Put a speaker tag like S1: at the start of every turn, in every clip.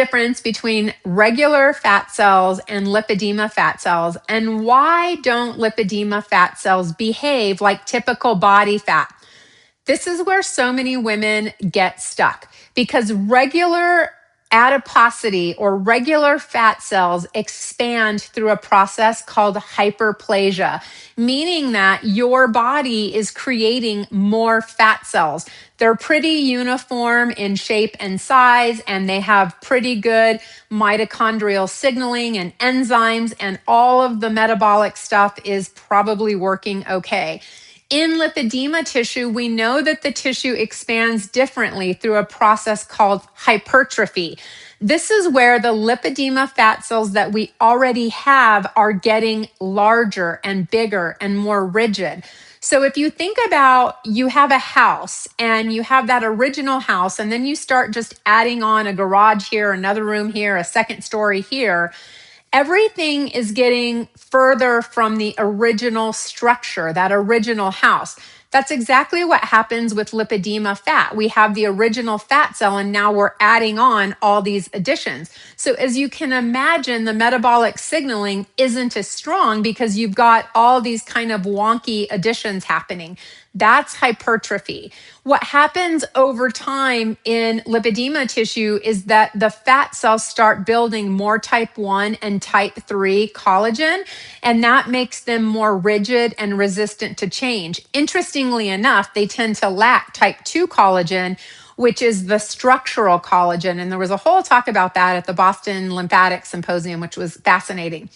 S1: difference between regular fat cells and lipedema fat cells, and why don't lipedema fat cells behave like typical body fat? This is where so many women get stuck because regular adiposity or regular fat cells expand through a process called hyperplasia, meaning that your body is creating more fat cells. They're pretty uniform in shape and size, and they have pretty good mitochondrial signaling and enzymes, and all of the metabolic stuff is probably working okay. In lipedema tissue, we know that the tissue expands differently through a process called hypertrophy. This is where the lipedema fat cells that we already have are getting larger and bigger and more rigid. So if you think about you have a house and you have that original house, and then you start just adding on a garage here, another room here, a second story here, everything is getting further from the original structure, that original house. That's exactly what happens with lipedema fat. We have the original fat cell, and now we're adding on all these additions. So as you can imagine, the metabolic signaling isn't as strong because you've got all these kind of wonky additions happening. That's hypertrophy. What happens over time in lipedema tissue is that the fat cells start building more type 1 and type 3 collagen, and that makes them more rigid and resistant to change. Interestingly enough, they tend to lack type 2 collagen, which is the structural collagen. And there was a whole talk about that at the Boston Lymphatic Symposium, which was fascinating.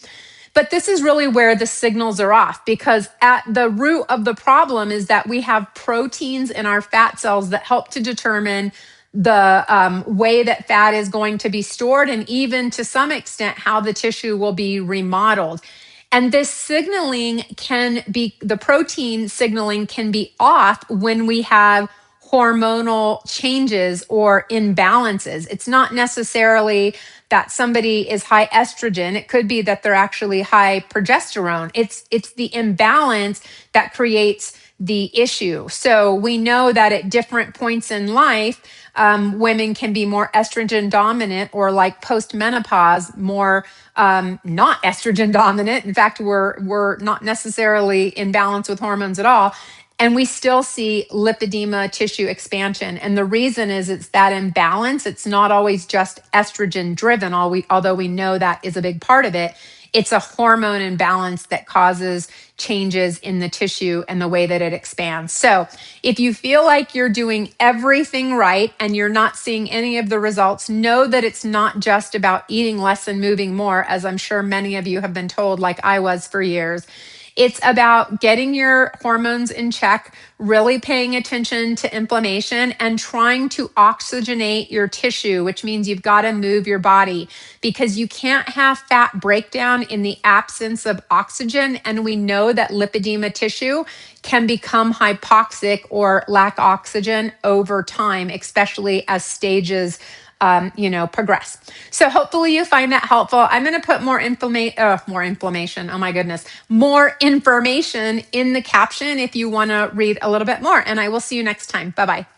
S1: But this is really where the signals are off, because at the root of the problem is that we have proteins in our fat cells that help to determine the way that fat is going to be stored, and even to some extent how the tissue will be remodeled. And this signaling can be, the protein signaling can be off when we have hormonal changes or imbalances. It's not necessarily that somebody is high estrogen. It could be that they're actually high progesterone. It's the imbalance that creates the issue. So we know that at different points in life, women can be more estrogen dominant, or like post-menopause, more not estrogen dominant. In fact, we're not necessarily in balance with hormones at all. And we still see lipedema tissue expansion. And the reason is it's that imbalance. It's not always just estrogen driven, although we know that is a big part of it. It's a hormone imbalance that causes changes in the tissue and the way that it expands. So if you feel like you're doing everything right and you're not seeing any of the results, know that it's not just about eating less and moving more, as I'm sure many of you have been told, like I was for years. It's about getting your hormones in check, really paying attention to inflammation, and trying to oxygenate your tissue, which means you've got to move your body, because you can't have fat breakdown in the absence of oxygen. And we know that lipedema tissue can become hypoxic or lack oxygen over time, especially as stages progress. So hopefully you find that helpful. I'm going to put more information. Oh my goodness. More information in the caption if you want to read a little bit more. And I will see you next time. Bye-bye.